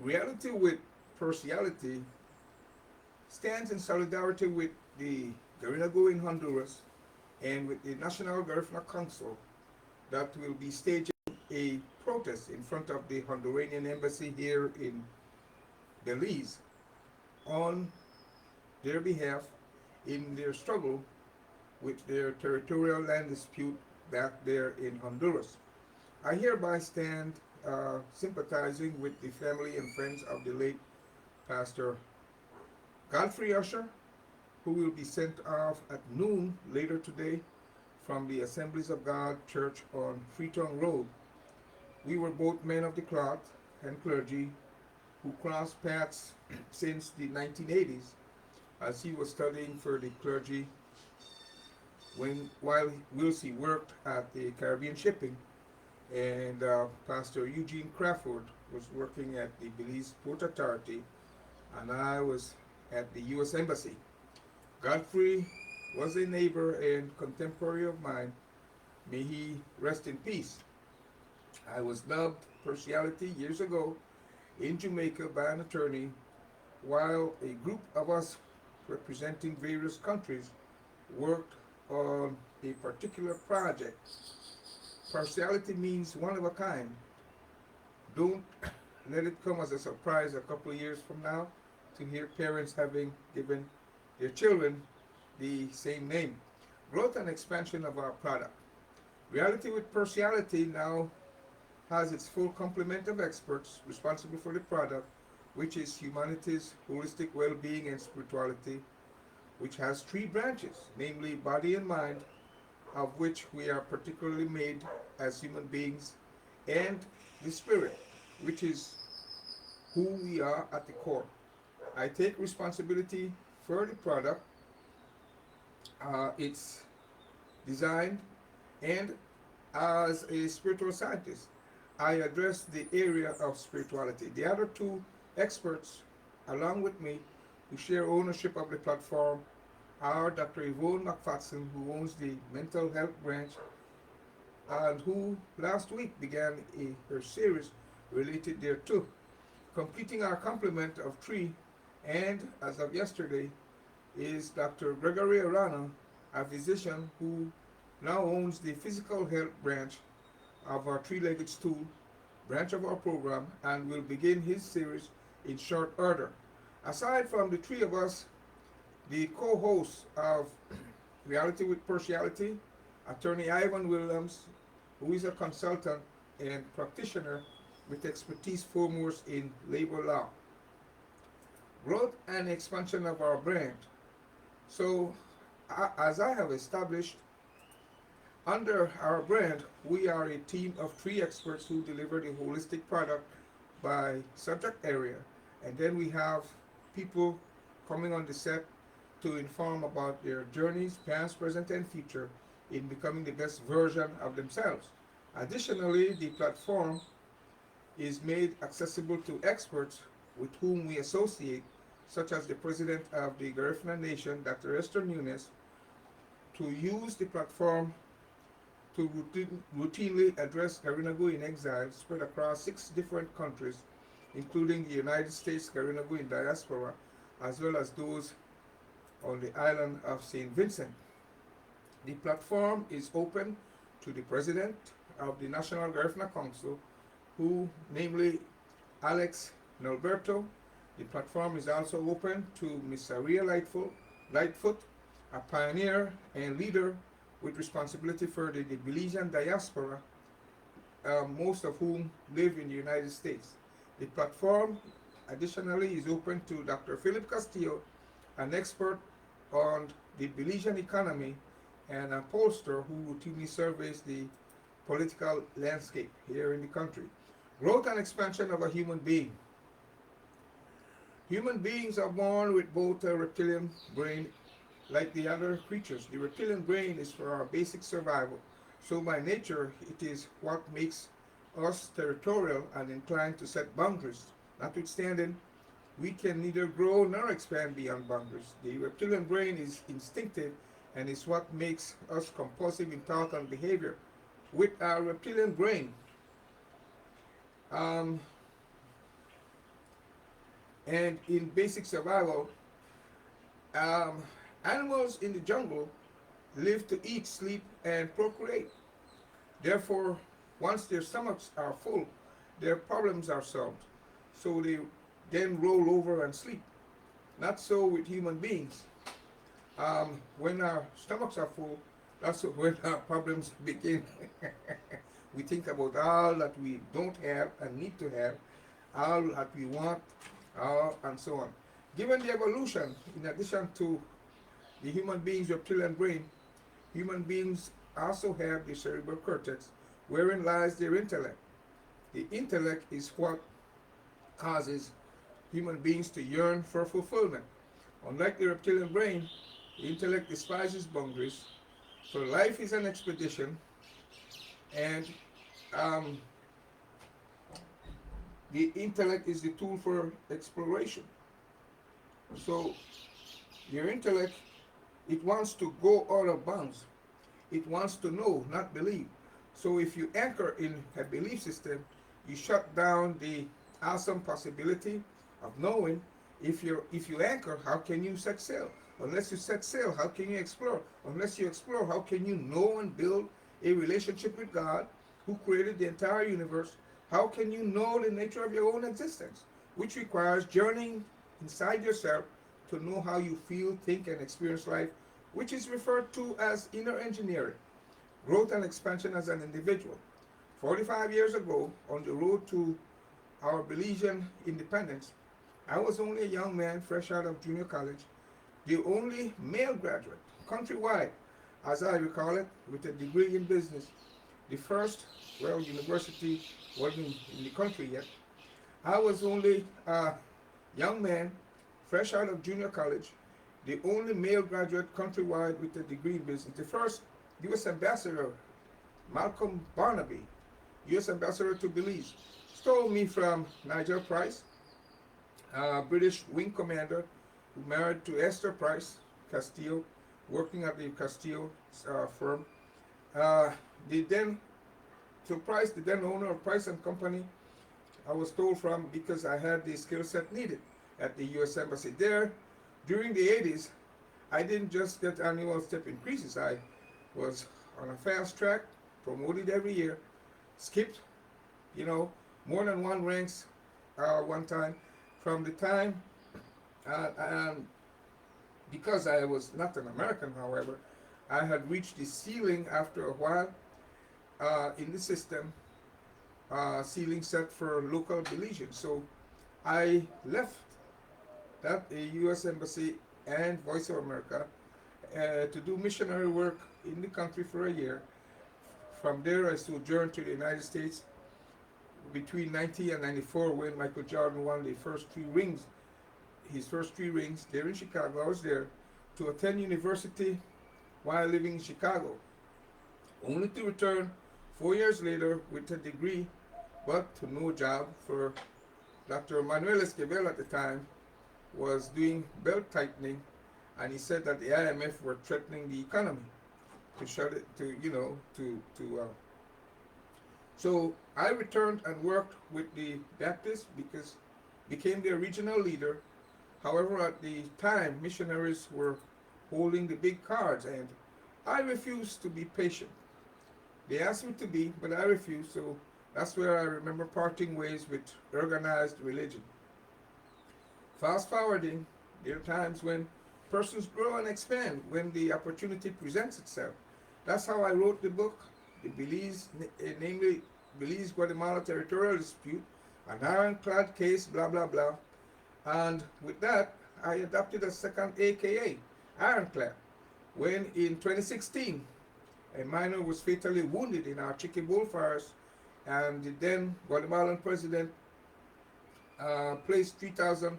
Reality with Perciality stands in solidarity with the Garinagu in Honduras and with the National Garifuna Council that will be staging a protest in front of the Honduranian Embassy here in Belize on their behalf in their struggle with their territorial land dispute back there in Honduras. I hereby stand sympathizing with the family and friends of the late Pastor Godfrey Usher, who will be sent off at noon later today from the Assemblies of God Church on Freetown Road. We were both men of the cloth and clergy who crossed paths since the 1980s as he was studying for the clergy while Wilsey worked at the Caribbean Shipping, and Pastor Eugene Crawford was working at the Belize Port Authority, and I was at the U.S. Embassy. Godfrey was a neighbor and contemporary of mine. May he rest in peace. I was dubbed Perciality years ago in Jamaica by an attorney while a group of us representing various countries worked on a particular project. Partiality means one of a kind. Don't let it come as a surprise a couple of years from now to hear parents having given their children the same name. Growth and expansion of our product. Reality with Partiality now has its full complement of experts responsible for the product, which is Humanity's Holistic Wellbeing and Spirituality, which has three branches, namely body and mind, of which we are particularly made as human beings, and the spirit, which is who we are at the core. I take responsibility for the product, its design, and as a spiritual scientist, I address the area of spirituality. The other two experts, along with me, who share ownership of the platform, are Dr. Yvonne McFadden, who owns the mental health branch, and who last week began her series related thereto. Completing our complement of three, and as of yesterday, is Dr. Gregory Arana, a physician who now owns the physical health branch of our three-legged stool branch of our program and will begin his series in short order. Aside from the three of us, the co-host of Reality with Partiality, attorney Ivan Williams, who is a consultant and practitioner with expertise foremost in labor law. Growth and expansion of our brand. So, as I have established, under our brand, we are a team of three experts who deliver the holistic product by subject area. And then we have people coming on the set to inform about their journeys, past, present, and future, in becoming the best version of themselves. Additionally, the platform is made accessible to experts with whom we associate, such as the President of the Garifuna Nation, Dr. Esther Nunes, to use the platform to routinely address Garinagu in exile spread across 6 different countries, including the United States Garinagu in diaspora, as well as those on the island of St. Vincent. The platform is open to the President of the National Garifuna Council, who, namely Alex Norberto. The platform is also open to Miss Aria Lightfoot, a pioneer and leader with responsibility for the Belizean diaspora, most of whom live in the United States. The platform additionally is open to Dr. Philip Castillo, an expert on the Belizean economy and a pollster who routinely surveys the political landscape here in the country. Growth and expansion of a human being. Human beings are born with both a reptilian brain like the other creatures. The reptilian brain is for our basic survival. So by nature, it is what makes us territorial and inclined to set boundaries. Notwithstanding, we can neither grow nor expand beyond boundaries. The reptilian brain is instinctive and is what makes us compulsive in thought and behavior. With our reptilian brain, And in basic survival, um, animals in the jungle live to eat, sleep, and procreate. Therefore, once their stomachs are full, their problems are solved. So they then roll over and sleep. Not so with human beings. When our stomachs are full, that's when our problems begin. We think about all that we don't have and need to have, all that we want, and so on. Given the evolution, in addition to the human being's reptilian brain, human beings also have the cerebral cortex, wherein lies their intellect. The intellect is what causes human beings to yearn for fulfillment. Unlike the reptilian brain, the intellect despises boundaries, for life is an expedition, and um, the intellect is the tool for exploration. So your intellect, it wants to go out of bounds. It wants to know, not believe. So if you anchor in a belief system, you shut down the awesome possibility of knowing. If you anchor, how can you set sail? Unless you set sail, how can you explore? Unless you explore, how can you know and build a relationship with God, who created the entire universe? How can you know the nature of your own existence, which requires journeying inside yourself to know how you feel, think, and experience life, which is referred to as inner engineering, growth and expansion as an individual. 45 years ago, on the road to our Belizean independence, I was only a young man fresh out of junior college, the only male graduate countrywide, as I recall it, with a degree in business. The first, well, university wasn't in the country yet. I was only a young man fresh out of junior college, the only male graduate countrywide with a degree in business. The first U.S. ambassador, Malcolm Barnaby, U.S. ambassador to Belize, stole me from Nigel Price, a British wing commander who married to Esther Price Castile, working at the Castile firm. The then, so Price, the then owner of Price and Company, I was told from because I had the skill set needed at the U.S. Embassy there. During the 80s, I didn't just get annual step increases. I was on a fast track, promoted every year, skipped, more than one ranks one time. From the time, because I was not an American, however, I had reached the ceiling after a while in the system, ceiling set for local Belizeans. So I left that U.S. Embassy and Voice of America to do missionary work in the country for a year. From there, I sojourned to the United States between 90 and 94 when Michael Jordan won the first three rings, his first three rings there in Chicago. I was there to attend university while living in Chicago, only to return 4 years later with a degree, but to no job. For Dr. Manuel Esquivel at the time was doing belt tightening, and he said that the IMF were threatening the economy to shut it, so I returned and worked with the Baptists because became their regional leader. However, at the time, missionaries were holding the big cards, and I refused to be patient. They asked me to be, but I refused, so that's where I remember parting ways with organized religion. Fast forwarding, there are times when persons grow and expand when the opportunity presents itself. That's how I wrote the book, the Belize, namely Belize-Guatemala territorial dispute, an ironclad case, blah, blah, blah. And with that, I adopted a second AKA, ironclad, when in 2016, a miner was fatally wounded in our Chicky Bull fires, and the then Guatemalan president placed 3,000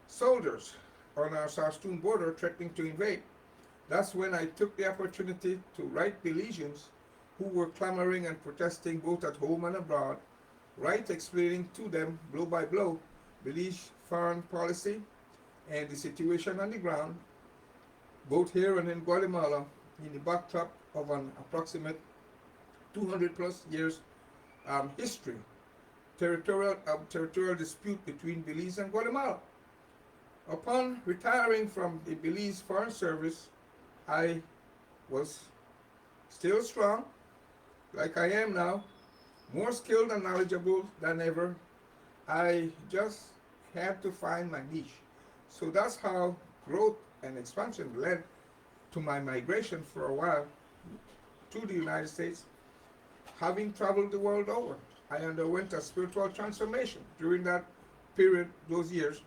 soldiers on our Sarstoon border threatening to invade. That's when I took the opportunity to write Belizeans who were clamoring and protesting both at home and abroad, write explaining to them blow by blow Belize foreign policy and the situation on the ground, both here and in Guatemala, in the backdrop of an approximate 200 plus years history, territorial dispute between Belize and Guatemala. Upon retiring from the Belize Foreign Service, I was still strong, like I am now, more skilled and knowledgeable than ever. I just had to find my niche. So that's how growth and expansion led to my migration for a while to the United States. Having traveled the world over, I underwent a spiritual transformation during that period, those years,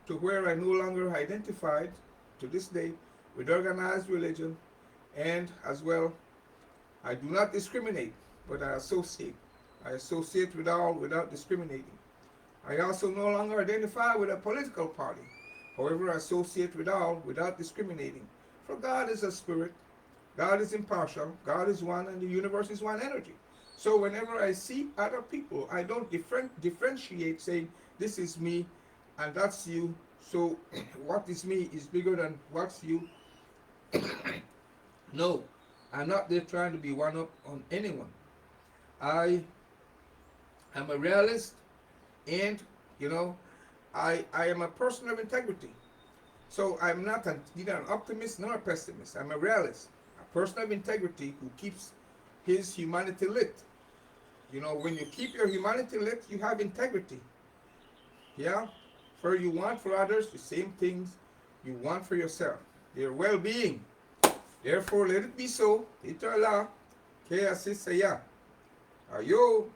to where I no longer identified, to this day, with organized religion, and as well, I do not discriminate, but I associate. I associate with all without discriminating. I also no longer identify with a political party. However, I associate with all without discriminating. For God is a spirit, God is impartial, God is one, and the universe is one energy. So whenever I see other people, I don't differentiate saying, this is me and that's you. So what is me is bigger than what's you. No, I'm not there trying to be one up on anyone. I am a realist, and you know, I am a person of integrity. So I'm not neither an optimist nor a pessimist. I'm a realist, a person of integrity who keeps his humanity lit. You know, when you keep your humanity lit, you have integrity. Yeah? For you want for others the same things you want for yourself. Their well-being. Therefore, let it be so. Ito Allah. Kaya así sea. Ayo.